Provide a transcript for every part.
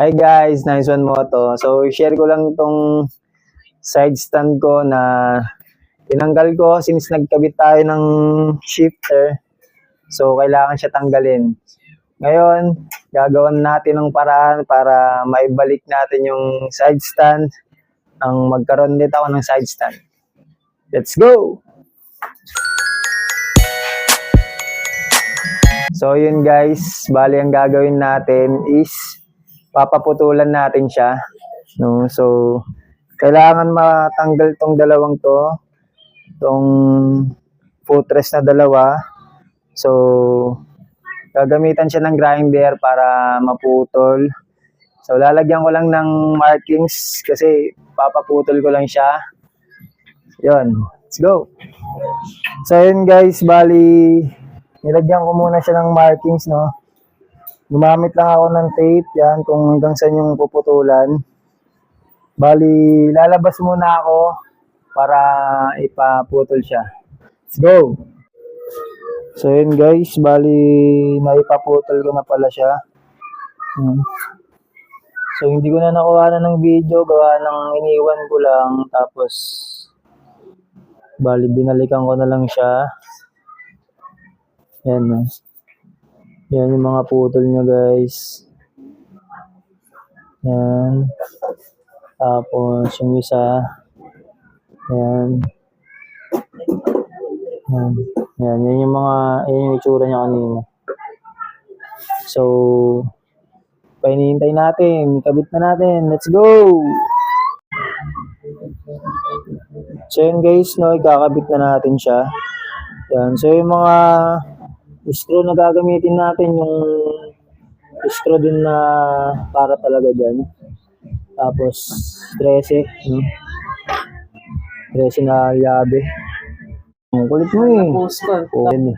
Hi guys, Nice One Moto. So, share ko lang itong side stand ko na tinanggal ko since nagkabit tayo ng shifter. So, kailangan siya tanggalin. Ngayon, gagawin natin ng paraan para maibalik natin yung side stand ang magkaroon ulit ako ng side stand. Let's go! So, yun guys, bali ang gagawin natin is papaputulan natin siya, no? So kailangan matanggal tong dalawang tong footrest na dalawa. So gagamitan siya ng grinder para maputol. So lalagyan ko lang ng markings kasi papaputol ko lang siya. Yun, let's go. So yun guys, bali nilagyan ko muna siya ng markings, no? Gumamit lang ako ng tape, yan, kung hanggang saan yung puputulan. Bali, lalabas muna ako para ipaputol siya. Let's go! So, yun guys, bali, naipaputol ko na pala siya. So, hindi ko na nakuha na ng video, gawa ng iniwan ko lang. Tapos, bali, binalikan ko na lang siya. Yan, no? Yan yung mga putol niya guys. Yan. Tapos yung isa. Yan. Yan. Yan. Yan yung mga, yan yung itsura niya kanina. So, pahinihintay natin. Ikabit na natin. Let's go! So yun guys, no, ikakabit na natin siya. Yan. So yung mga screw na gagamitin natin, yung screw din na para talaga dyan. Tapos 13, no? 13 na llabe. Ang kulit mo eh. Oh, yan eh.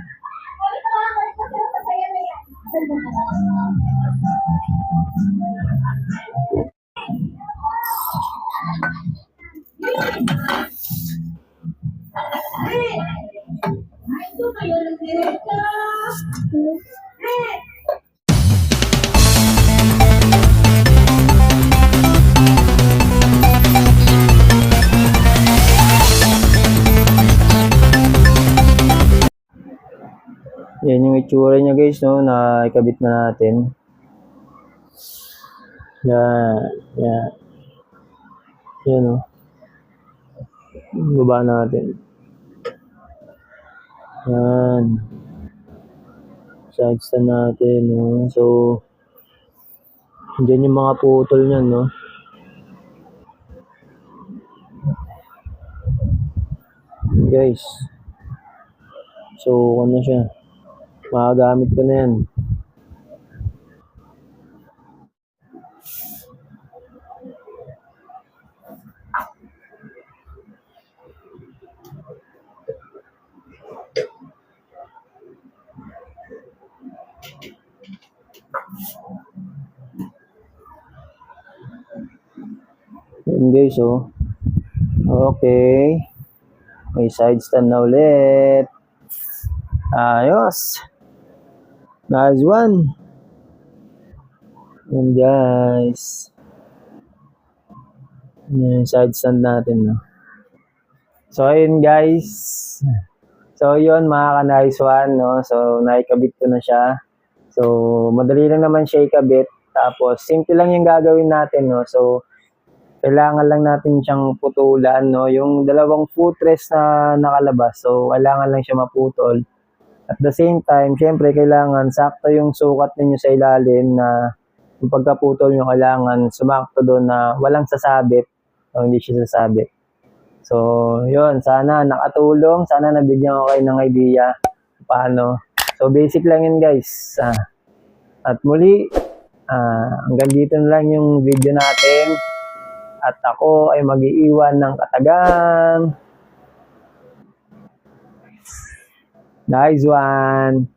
Yan yung itsura niya guys, no, na ikabit na natin. Yan, yan. Yan, no. Baba natin. Yan. Side stand natin, no. So, dyan yung mga putol niyan, no. Guys. So, ano siya. Magagamit ko na yan. Yan guys, oh. Okay. May side stand na ulit. Ayos. Nice one. Yan guys. Yan yung side stand natin, no. So ayun guys. So yun mga ka-nice one, no. So naikabit ko na siya. So madali lang naman siya ikabit. Tapos simple lang yung gagawin natin, no. So kailangan lang natin siyang putulan, no. Yung dalawang footrest na nakalabas. So kailangan lang siya maputol. At the same time, syempre kailangan sakto yung sukat ninyo sa ilalim na yung pagkaputol nyo kailangan sumakto doon na walang sasabit o hindi siya sasabit. So, yun. Sana nakatulong. Sana nabigyan ko kayo ng idea paano. So, basic lang yun guys. At muli, hanggang dito na lang yung video natin. At ako ay mag-iiwan ng katagang. Nice one!